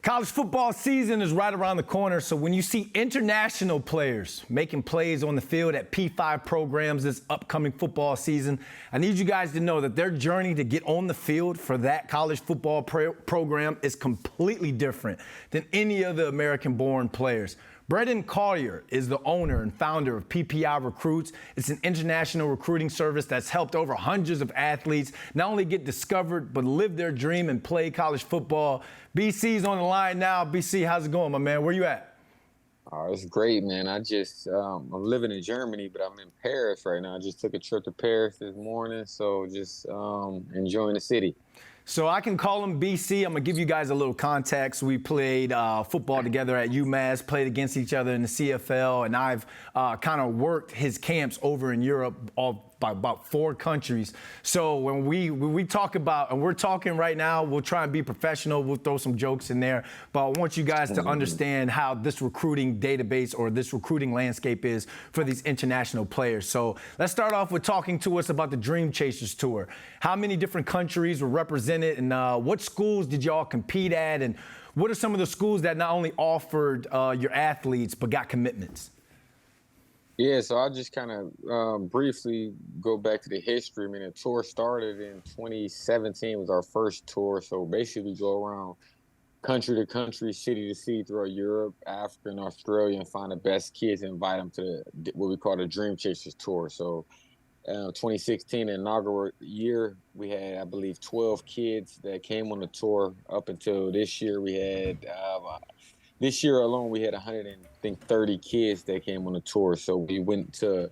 College football season is right around the corner, so when you see international players making plays on the field at P5 programs this upcoming football season, I need you guys to know that their journey to get on the field for that college football program is completely different than any of the American-born players. Brandon Collier is the owner and founder of PPI Recruits. It's an international recruiting service that's helped over hundreds of athletes not only get discovered, but live their dream and play college football. BC's on the line now. BC, how's it going, my man? Where you at? Oh, it's great, man. I'm living in Germany, but I'm in Paris right now. I just took a trip to Paris this morning, so just enjoying the city. So I can call him BC. I'm going to give you guys a little context. We played football together at UMass, played against each other in the CFL, and I've kind of worked his camps over in Europe by about 4 countries. So when we talk about, and we're talking right now, we'll try and be professional. We'll throw some jokes in there. But I want you guys to understand how this recruiting database or this recruiting landscape is for these international players. So let's start off with talking to us about the DreamChasers Tour. How many different countries were represented, and what schools did y'all compete at? And what are some of the schools that not only offered your athletes but got commitments? Yeah, so I'll just kind of briefly go back to the history. I mean, the tour started in 2017 was our first tour. So basically we go around country to country, city to city throughout Europe, Africa, and Australia and find the best kids and invite them to what we call the DreamChasers Tour. So 2016, the inaugural year, we had, I believe, 12 kids that came on the tour. Up until this year, we had this year alone, we had 130 kids that came on the tour. So we went to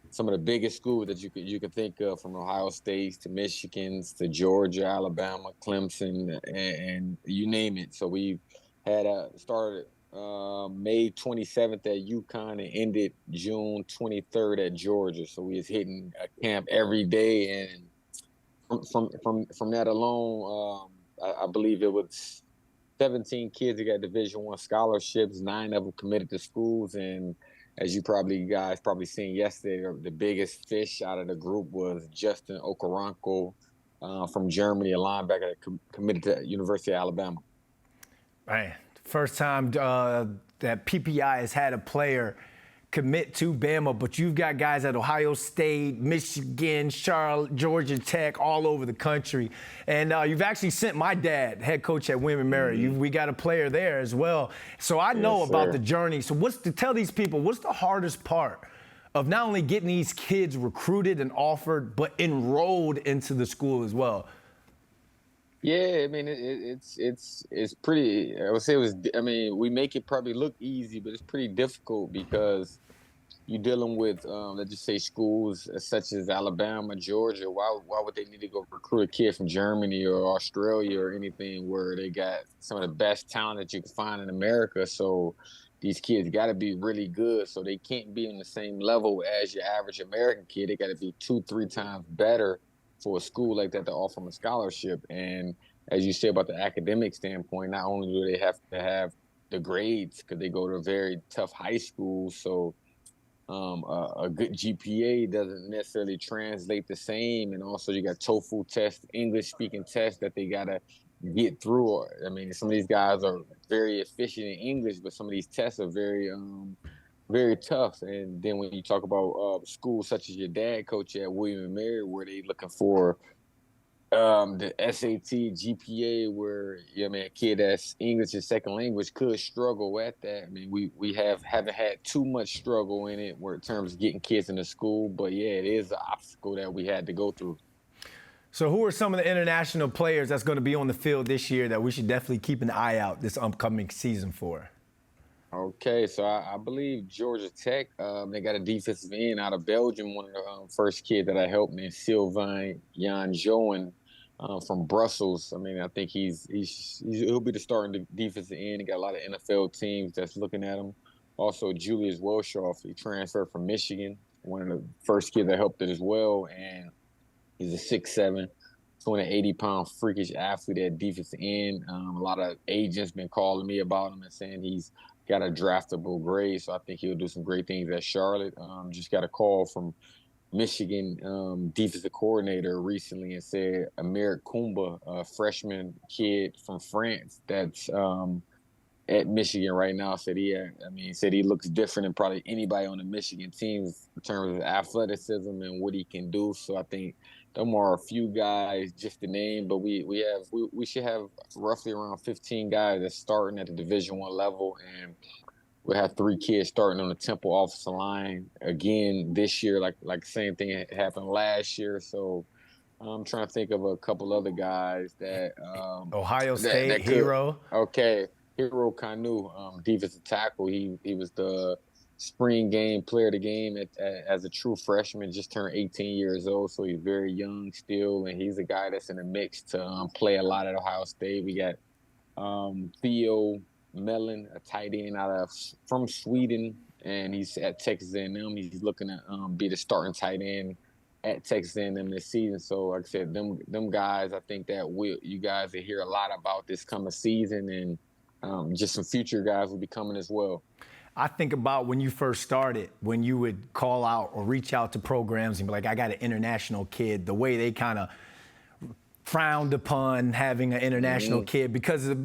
some of the biggest schools that you could think of, from Ohio State to Michigan's to Georgia, Alabama, Clemson, and you name it. So we had started May 27th at UConn and ended June 23rd at Georgia. So we was hitting a camp every day, and from that alone, I believe it was 17 kids that got Division I scholarships. 9 of them committed to schools, and as you guys probably seen yesterday, the biggest fish out of the group was Justin Okoronkwo from Germany, a linebacker that committed to University of Alabama. Man, first time that PPI has had a player commit to Bama, but you've got guys at Ohio State, Michigan, Charlotte, Georgia Tech, all over the country. And you've actually sent my dad, head coach at William & Mary. We got a player there as well. So I know about the journey. So tell these people, what's the hardest part of not only getting these kids recruited and offered, but enrolled into the school as well? Yeah, I mean, it's pretty, I would say we make it probably look easy, but it's pretty difficult because you're dealing with, let's just say, schools such as Alabama, Georgia. Why would they need to go recruit a kid from Germany or Australia or anything where they got some of the best talent that you can find in America? So these kids got to be really good. So they can't be on the same level as your average American kid. They got to be 2-3 times better for a school like that to offer them a scholarship. And as you say about the academic standpoint, not only do they have to have the grades because they go to a very tough high school, so a good GPA doesn't necessarily translate the same. And also you got TOEFL tests, English speaking tests that they got to get through. I mean, some of these guys are very efficient in English, but some of these tests are very tough. And then when you talk about schools such as your dad coach at William & Mary, where they looking for the SAT, GPA, where a kid that's English as second language could struggle at that. I mean, we haven't had too much struggle in it in terms of getting kids into school, but yeah, it is an obstacle that we had to go through. So who are some of the international players that's going to be on the field this year that we should definitely keep an eye out this upcoming season for? Okay, so I believe Georgia Tech, they got a defensive end out of Belgium, one of the first kids that I helped, named Sylvain Jan Joen from Brussels. I mean, I think he'll be the starting defensive end. He got a lot of NFL teams that's looking at him. Also, Julius Welshoff, he transferred from Michigan, one of the first kids I helped it as well, and he's a 6'7", 280-pound freakish athlete at defensive end. A lot of agents been calling me about him and saying he's got a draftable grade, so I think he'll do some great things at Charlotte. Just got a call from Michigan defensive coordinator recently and said Amir Kumba, a freshman kid from France that's at Michigan right now. Said he looks different than probably anybody on the Michigan team in terms of athleticism and what he can do. So I think them are a few guys, just the name, but we should have roughly around 15 guys that's starting at the Division I level, and we have 3 kids starting on the Temple offensive line again this year. Like same thing happened last year. So I'm trying to think of a couple other guys that Ohio State that could. hero. Okay, Hero Kanu, defensive tackle. He was the spring game player of the game as a true freshman. Just turned 18 years old, so he's very young still, and he's a guy that's in the mix to play a lot at Ohio State. We got Theo Mellon, a tight end from Sweden, and he's at Texas A&M. He's looking to be the starting tight end at Texas A&M this season. So, like I said, them guys, I think that you guys will hear a lot about this coming season, and just some future guys will be coming as well. I think about when you first started, when you would call out or reach out to programs and be like, I got an international kid, the way they kind of frowned upon having an international kid because there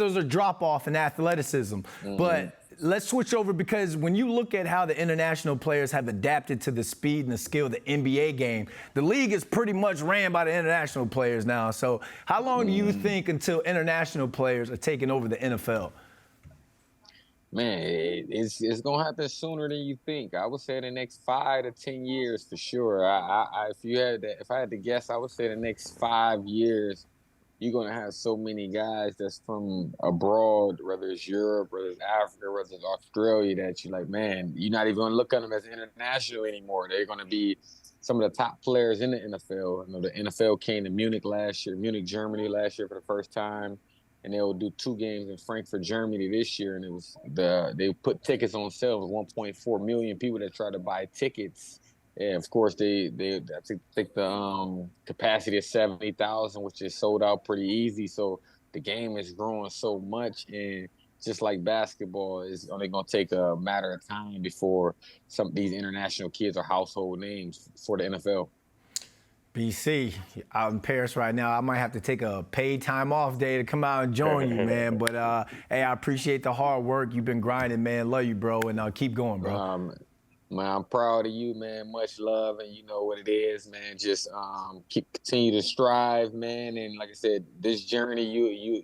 was a drop-off in athleticism. But let's switch over, because when you look at how the international players have adapted to the speed and the skill of the NBA game, the league is pretty much ran by the international players now. So how long do you think until international players are taking over the NFL? Man, it's going to happen sooner than you think. I would say the next 5 to 10 years for sure. If I had to guess, I would say the next 5 years, you're going to have so many guys that's from abroad, whether it's Europe, whether it's Africa, whether it's Australia, that you're like, man, you're not even going to look at them as international anymore. They're going to be some of the top players in the NFL. I know the NFL came to Munich, Germany last year for the first time. And they'll do 2 games in Frankfurt, Germany this year, and it was they put tickets on sale. 1.4 million people that tried to buy tickets, and of course I think the capacity is 70,000, which is sold out pretty easy. So the game is growing so much, and just like basketball, is only going to take a matter of time before some of these international kids are household names for the NFL. BC, out in Paris right now. I might have to take a paid time off day to come out and join you, man. But, hey, I appreciate the hard work. You've been grinding, man. Love you, bro, and keep going, bro. Man, I'm proud of you, man. Much love, and you know what it is, man. Just continue to strive, man. And like I said, this journey,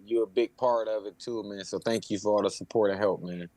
you're a big part of it too, man. So thank you for all the support and help, man.